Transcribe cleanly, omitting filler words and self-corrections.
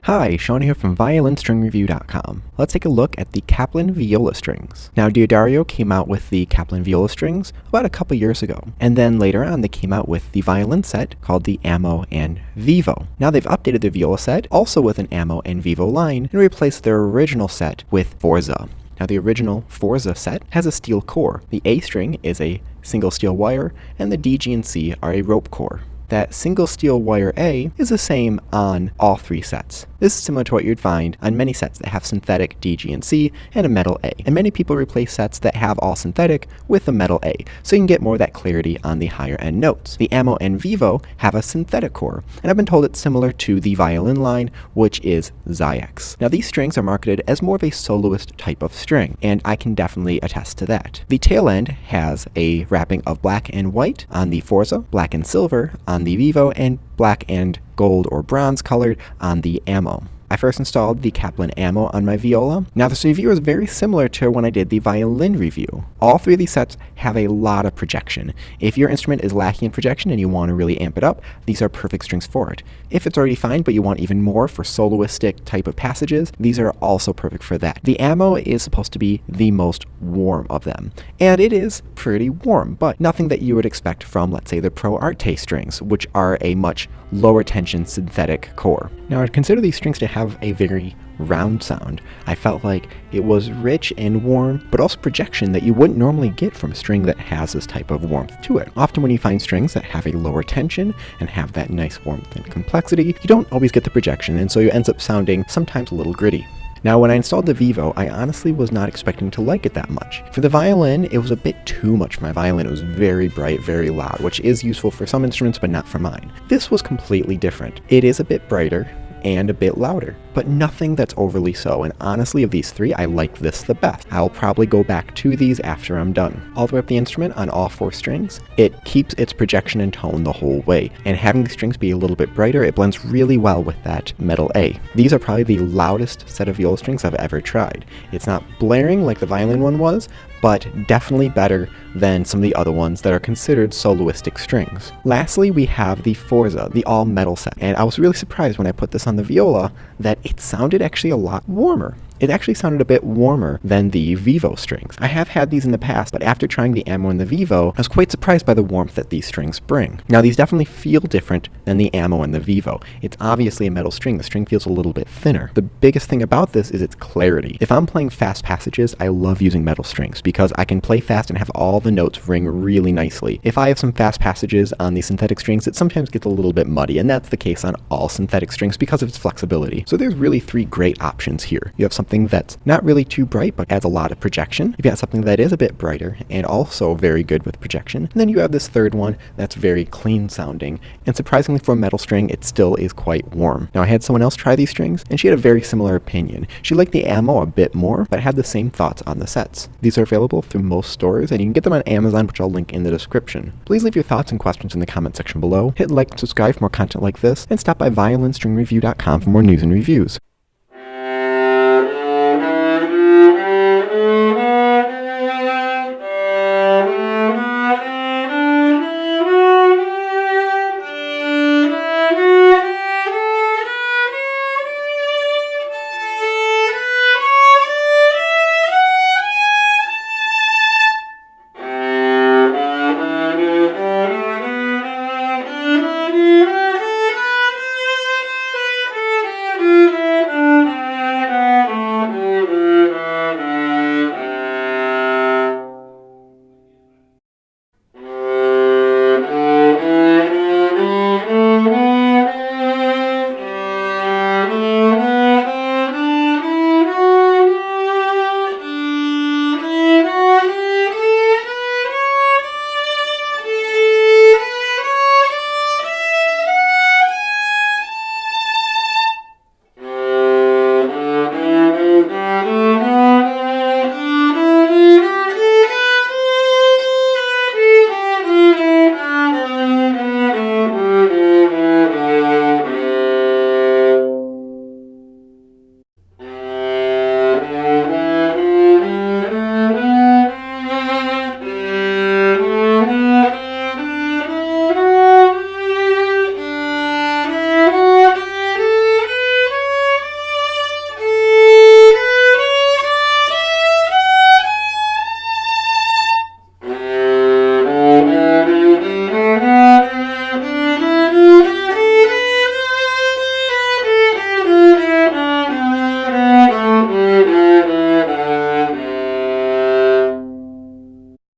Hi, Sean here from ViolinStringReview.com. Let's take a look at the Kaplan Viola strings. Now, Diodario came out with the Kaplan Viola strings about a couple years ago, and then later on they came out with the violin set called the Ammo and Vivo. Now they've updated the viola set, also with an Ammo and Vivo line, and replaced their original set with Forza. Now the original Forza set has a steel core. The A string is a single steel wire, and the D, G, and C are a rope core. That single steel wire A is the same on all three sets. This is similar to what you'd find on many sets that have synthetic D, G, and C and a metal A. And many people replace sets that have all synthetic with a metal A, so you can get more of that clarity on the higher end notes. The Ammo and Vivo have a synthetic core, and I've been told it's similar to the violin line, which is Zyx. Now these strings are marketed as more of a soloist type of string, and I can definitely attest to that. The tail end has a wrapping of black and white on the Forza, black and silver on the Vivo, and black and gold or bronze colored on the Ammo. I first installed the Kaplan Ammo on my viola. Now this review is very similar to when I did the violin review. All three of these sets have a lot of projection. If your instrument is lacking in projection and you want to really amp it up, these are perfect strings for it. If it's already fine but you want even more for soloistic type of passages, these are also perfect for that. The Ammo is supposed to be the most warm of them, and it is pretty warm, but nothing that you would expect from, let's say, the Pro Arte strings, which are a much lower tension synthetic core. Now I'd consider these strings to have a very round sound. I felt like it was rich and warm, but also projection that you wouldn't normally get from a string that has this type of warmth to it. Often when you find strings that have a lower tension and have that nice warmth and complexity, you don't always get the projection, and so it ends up sounding sometimes a little gritty. Now when I installed the Vivo, I honestly was not expecting to like it that much. For the violin, it was a bit too much for my violin. It was very bright, very loud, which is useful for some instruments but not for mine. This was completely different. It is a bit brighter and a bit louder, but nothing that's overly so, and honestly of these three, I like this the best. I'll probably go back to these after I'm done. All the way up the instrument on all four strings, it keeps its projection and tone the whole way, and having the strings be a little bit brighter, it blends really well with that metal A. These are probably the loudest set of viola strings I've ever tried. It's not blaring like the violin one was, but definitely better than some of the other ones that are considered soloistic strings. Lastly, we have the Forza, the all metal set, and I was really surprised when I put this on the viola that it sounded actually a lot warmer. It actually sounded a bit warmer than the Vivo strings. I have had these in the past, but after trying the Ammo and the Vivo, I was quite surprised by the warmth that these strings bring. Now these definitely feel different than the Ammo and the Vivo. It's obviously a metal string. The string feels a little bit thinner. The biggest thing about this is its clarity. If I'm playing fast passages, I love using metal strings because I can play fast and have all the notes ring really nicely. If I have some fast passages on the synthetic strings, it sometimes gets a little bit muddy, and that's the case on all synthetic strings because of its flexibility. So there's really three great options here. You have something that's not really too bright but adds a lot of projection. You've got something that is a bit brighter and also very good with projection. And then you have this third one that's very clean sounding, and surprisingly for a metal string, it still is quite warm. Now I had someone else try these strings, and she had a very similar opinion. She liked the Ammo a bit more, but had the same thoughts on the sets. These are available through most stores, and you can get them on Amazon, which I'll link in the description. Please leave your thoughts and questions in the comment section below. Hit like and subscribe for more content like this, and stop by ViolinStringReview.com for more news and reviews.